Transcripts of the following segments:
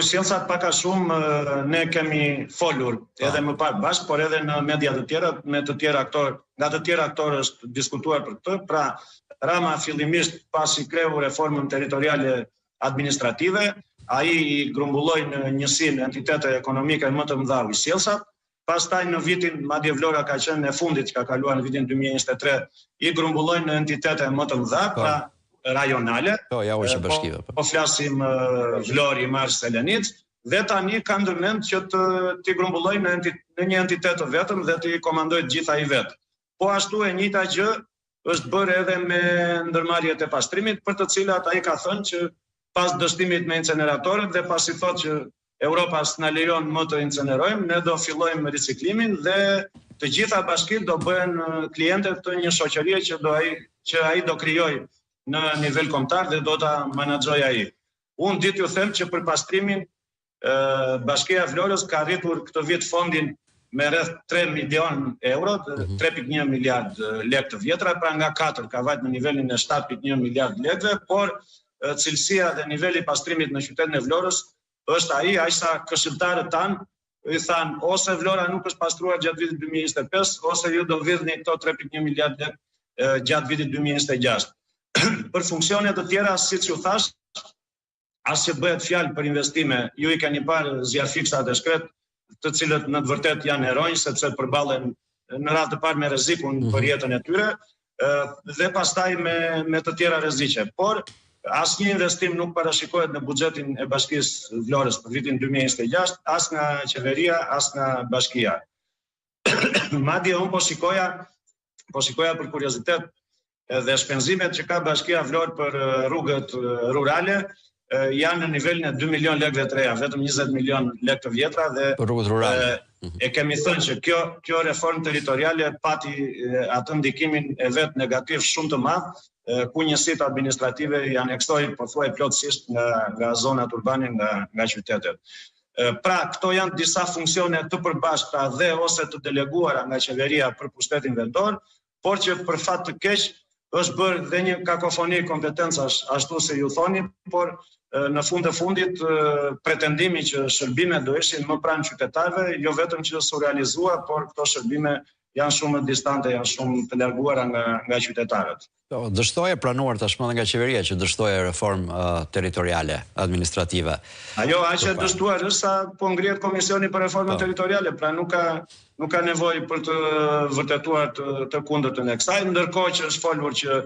Ujësielësat paka shumë ne kemi folur edhe më parë bashkë, por edhe në media të tjera, me të tjera aktorë, nga të tjera aktorë është diskutuar për këtë. Pra, Rama fillimisht pasi kreu reformën territoriale administrative, ai I grumbulloi në njësinë entitete ekonomike më të mëdha ujësielësat. Pastaj në vitin, madje Vlora ka qenë e fundit që ka kaluar në vitin 2023, I grumbulloi në entitete më të mëdha, pra rajonale. Po flasim Vlori, Mars, Selenic, dhe tani ka ndërmend që t'i grumbulloj në një entitet të vetëm dhe t'i komandoj të gjitha I vetë. Po ashtu e njëjta gjë është bërë edhe me ndërmarrjet e pastrimit, për të cilat ai ka thënë që pas dështimit me inceneratorët dhe pasi thotë që Europa s'na lejon më të incenerojmë, ne do fillojmë riciklimin dhe të gjitha bashkitë do bëhen kliente të një shoqërie që ai do krijojë në nivel kombëtar dhe do ta menaxhojë ai. Unë ditë ju them që për pastrimin Bashkia e Vlorës ka arritur këtë vit fondin me rreth 3 milion euro, 3.1 miliard lekë të vjetra, pra nga 4 ka vajt në nivelin e 7.1 miliard lekëve, por cilësia dhe niveli pastrimit në qytetin e Vlorës është ai sa këshilltarët tanë I thanë ose Vlora nuk është pastruar gjatë vitit 2025, ose ju do vidhni këto 3.1 miliard lekë gjatë vitit 2026. Për funksione të tjera, siç ju thash, as që bëhet fjalë për investime, ju I keni parë zjarfiksat e shkret, të cilët në të vërtet janë heronj, sepse përballen në radhë të parë me rrezikun për jetën e tyre, dhe pastaj me të tjera rreziqe. Por asnjë investim nuk parashikohet në buxhetin e Bashkisë Vlorës për vitin 2026, as nga qeveria, as nga bashkia. Madje unë po shikoja për kuriozitet dhe shpenzimet që ka Bashkia Vlorë për rrugët rurale janë në nivelin e 2 milion lekëve të reja, vetëm 20 milion lekë të vjetra dhe rrugët rurale. E kemi thënë që kjo reformë territoriale pati atë ndikimin e vet negativ shumë të madh, ku njësitë administrative janë ekstoi pothuaj plotësisht nga zonat urbane, nga qytetet. Pra, këto janë disa funksione të përbashkëta dhe ose të deleguara nga qeveria për pushtetin vendor, por që për fat të keq është bërë dhe një kakofoni kompetencash, ashtu se ju thoni, por në fund të fundit pretendimi që shërbimet do ishin më pranë qytetarëve, jo vetëm që s'u realizua, por këto shërbime janë shumë distante, janë shumë të larguara nga qytetarët. Dështoje pranuar tashmë nga qeveria që dështoje reformë territoriale, administrative. Ajo aq e dështuar është sa po ngrihet komisioni për reformën territoriale, pra nuk ka nevojë për të vërtetuar të kundërtën e kësaj, ndërkohë që është folur që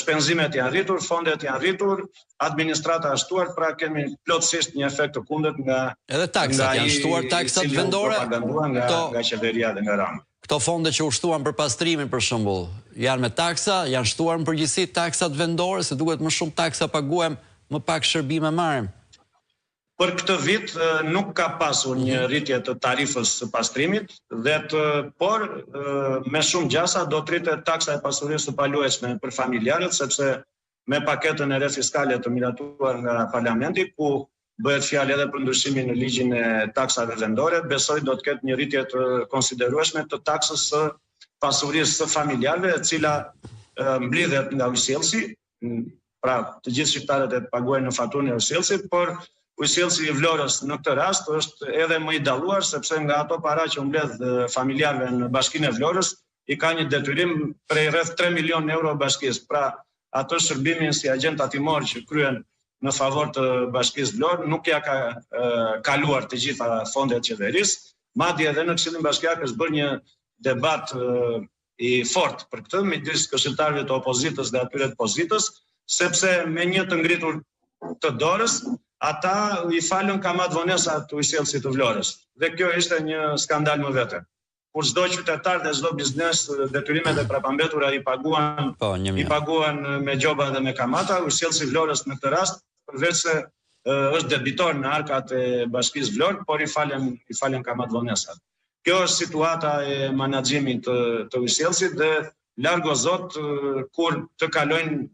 shpenzimet janë rritur, fondet janë rritur, administrata është shtuar, pra kemi plotësisht një efekt të kundërt nga edhe taksat janë shtuar, taksat vendore nga qeveria dhe nga Rama. Këto fonde që u shtuan për pastrimin për shembull, janë me taksa, janë shtuar në përgjithësi taksat vendore, se duhet më shumë taksa paguajmë, më pak shërbime marrim. Për këtë vit nuk ka pasur një rritje të tarifës së pastrimit, por me shumë gjasa do të rritet taksa e pasurisë së paluajtshme për familjarët, sepse me paketën e re fiskale të miratuar nga Parlamenti, ku bëhet fjalë edhe për ndryshimin në ligjin e taksave vendore, besoj do të ketë një rritje të konsiderueshme të taksës së pasurisë së familjarëve, e cila mblidhet nga ujësielësi, pra të gjithë shqiptarët e paguajnë në faturën e ujësielësit, por ujësielësi I Vlorës në këtë rast është edhe më I dalluar, sepse nga ato para që mbledh familjarëve në Bashkinë e Vlorës, I ka një detyrim prej rreth 3 milion euro bashkisë. Pra, atë shërbimin si agent tatimor që kryen në favor të Bashkisë Vlorë nuk ja ka kaluar të gjitha fondet qeverisë, madje edhe në Këshillin Bashkiak është bërë një debat I fortë për këtë midis këshilltarëve të opozitës dhe atyre të pozitës, sepse me një të ngritur të dorës, ata I falën kamat vonesa të ujësielësit të Vlorës. Dhe kjo ishte një skandal më vete. Kur çdo qytetar dhe çdo biznes detyrimet e prapambetura I paguan me gjoba dhe me kamata, ujësielësi I Vlorës në këtë rast, përveç se është debitor në arkat e Bashkisë Vlorë, por I falen kamat vonesat. Kjo është situata e menaxhimit të ujësielësit dhe largo zot kur të kalojnë